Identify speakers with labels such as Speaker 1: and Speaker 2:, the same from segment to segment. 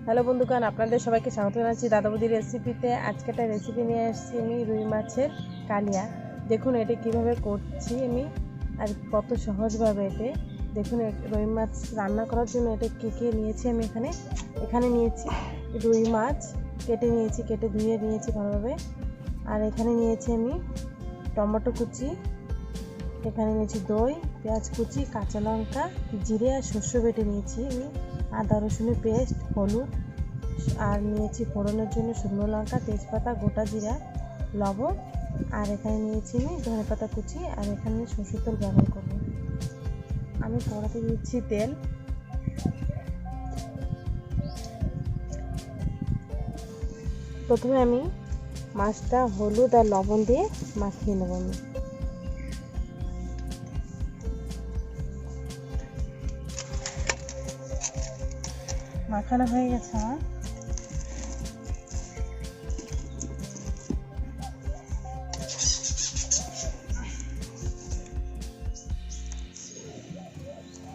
Speaker 1: Hello বন্ধুগণ, আপনাদের সবাইকে স্বাগত জানাচ্ছি দাদা বৌদির রেসিপিতে। আজকে একটা রেসিপি নিয়ে আসছি আমি, রুই মাছের কালিয়া। দেখুন এটা কিভাবে করছি আমি আর কত সহজভাবে এটা। দেখুন রুই মাছ রান্না করার জন্য এটা কে নিয়েছি আমি। এখানে নিয়েছি রুই মাছ, কেটে ধুয়ে নিয়েছি ভালোভাবে। আর এখানে নিয়েছি আমি টমেটো কুচি, এখানে নিয়েছি দই, পেঁয়াজ কুচি, কাঁচা লঙ্কা, জিরে আর শস্য বেটে নিয়েছি আমি, আদা রসুনের পেস্ট, হলুদ, আর নিয়েছি ফোড়নের জন্য শুকনো লঙ্কা, তেজপাতা, গোটা জিরা, লবণ, আর এখানে নিয়েছি আমি ধনেপাতা কুচি, আর এখানে সরষের তেল ব্যবহার করব। আমি কড়াতে দিচ্ছি তেল। প্রথমে আমি মাছটা হলুদ আর লবণ দিয়ে মাখিয়ে নেব। আমি মাখানো হয়ে গেছে আমার।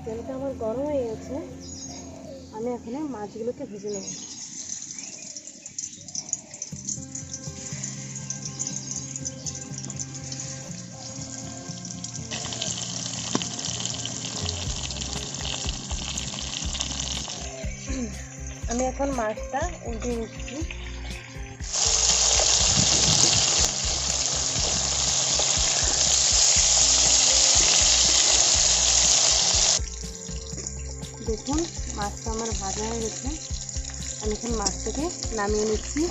Speaker 1: তেলটা আমার গরম হয়ে গেছে, আমি এখানে মাছগুলোকে ভেজে নেব। আমি এখন মাছটা উল্টে দিচ্ছি। দেখুন মাছটা আমার ভাজা হয়ে গেছে, আমি এখন মাছটাকে নামিয়ে নিচ্ছি।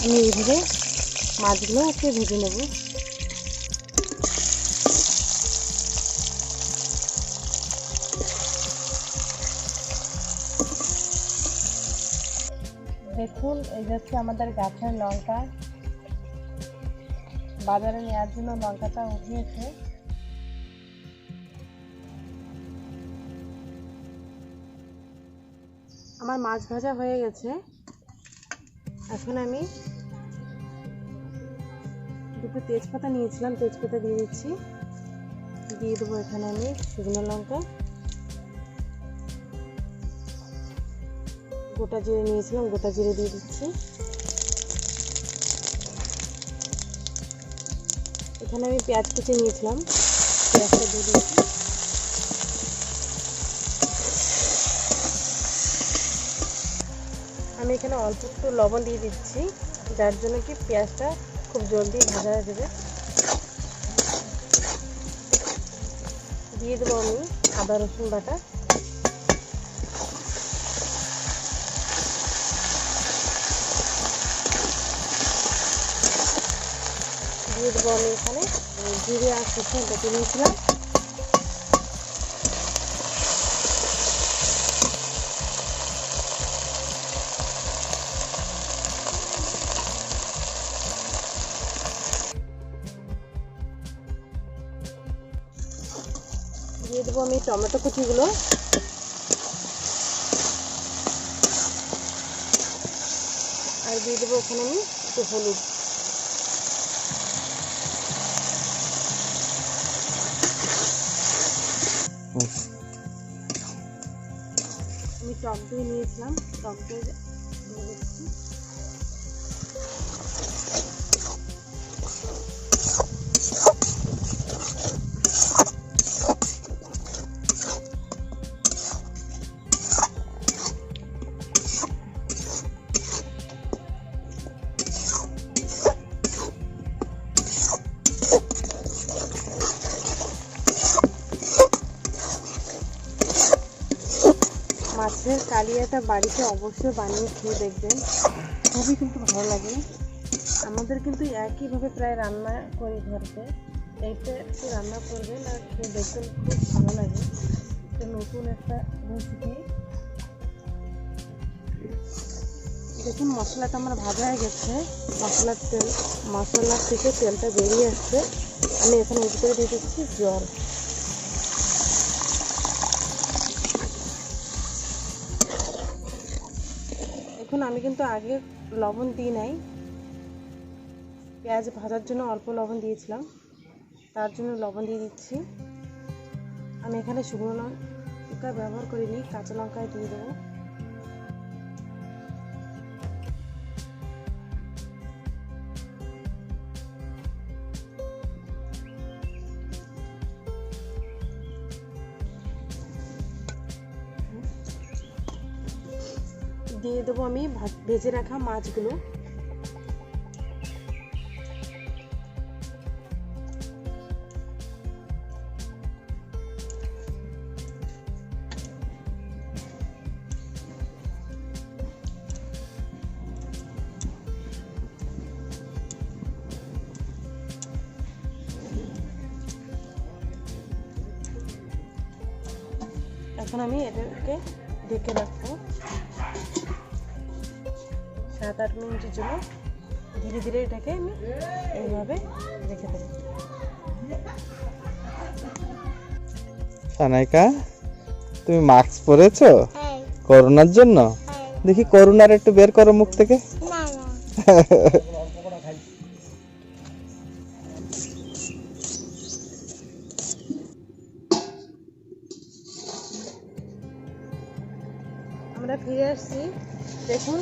Speaker 1: আমি এইভাবে মাছগুলো একটু ভেজে নেব। দেখুন এই হচ্ছে আমাদের গাছের লঙ্কা, বাজারে নেওয়ার জন্য লঙ্কাটা উঠিয়েছে। আমার মাছ ভাজা হয়ে গেছে, এখন আমি দুটো তেজপাতা নিয়েছিলাম, তেজপাতা দিয়ে দিচ্ছি। দিয়ে দেবো এখানে আমি শুকনো লঙ্কা, গোটা জিরে নিয়েছিলাম, গোটা জিরে দিয়ে দিচ্ছি। এখানে আমি পেঁয়াজ কুচি নিয়েছিলাম, পেঁয়াজটা দিয়ে দিচ্ছি। আমি এখানে অল্প একটু লবণ দিয়ে দিচ্ছি, যার জন্য কি পেঁয়াজটা খুব জলদি ভাজা হয়ে যাবে। দিয়ে দেবো আমি আদা রসুন বাটা, দিয়ে দেবো আমি এখানে জিরে আর সরষে বেটে নিয়েছিলাম। দিয়ে দেবো আমি টমেটো কুচিগুলো, আর দিয়ে দেবো ওখানে আমি একটু হলুদ। আমি টক দই নিয়েছিলাম, টক দই দিয়ে দিচ্ছি। মাছের কালিয়াটা বাড়িতে অবশ্যই বানিয়ে খেয়ে দেখবেন, খুবই কিন্তু ভালো লাগে। আমাদের কিন্তু একইভাবে প্রায় রান্না করি ঘরেতে, এইটা একটু রান্না করবেন আর খেয়ে দেখবেন, খুব ভালো লাগে। এটা নতুন একটা রেসিপি। দেখুন মশলাটা আমার ভাজা হয়ে গেছে, মশলার থেকে তেলটা বেরিয়ে আসছে। আমি এখানে এর ভিতরে দিয়ে দিচ্ছি জল। দেখুন আমি কিন্তু আগে লবণ দিই নাই, পেঁয়াজ ভাজার জন্য অল্প লবণ দিয়েছিলাম, তার জন্য লবণ দিয়ে দিচ্ছি। আমি এখানে শুকনো লঙ্কা ব্যবহার করিনি, কাঁচা লঙ্কায় দিয়ে দেবো। দিয়ে দেবো আমি ভেজে রাখা মাছগুলো। এখন আমি এটাকে ঢেকে রাখবো 7-8 মিনিটের জন্য। ধীরে ধীরে এটাকে আমি এইভাবে রেখে দেবো।
Speaker 2: সানাইকা, তুমি মাস্ক পরেছো করোনার জন্য? দেখি করোনার একটু বের করো মুখ থেকে।
Speaker 1: আমরা ফিরে আসছি, দেখুন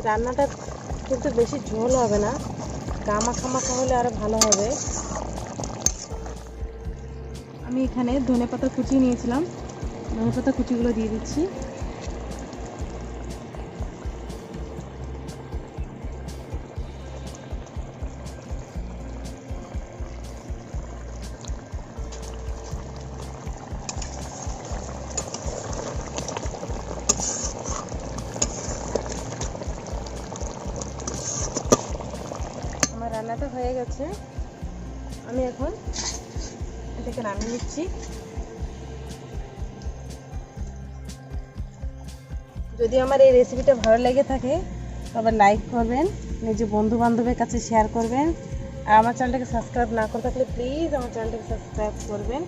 Speaker 1: রান্নাটা কিন্তু বেশি ঝোল হবে না, গামাখা মাখা হলে আরো ভালো হবে। আমি এখানে ধনেপাতা কুচি নিয়েছিলাম, ধনেপাতা কুচিগুলো দিয়ে দিচ্ছি। রান্নাটা হয়ে গেছে, আমি এখন এটাকে নামিয়ে নিচ্ছি। যদি আমার এই রেসিপিটা ভালো লেগে থাকে তবে লাইক করবেন, নিজের বন্ধু বান্ধবের কাছে শেয়ার করবেন, আর আমার চ্যানেলটাকে সাবস্ক্রাইব না করে থাকলে প্লিজ আমার চ্যানেলটাকে সাবস্ক্রাইব করবেন।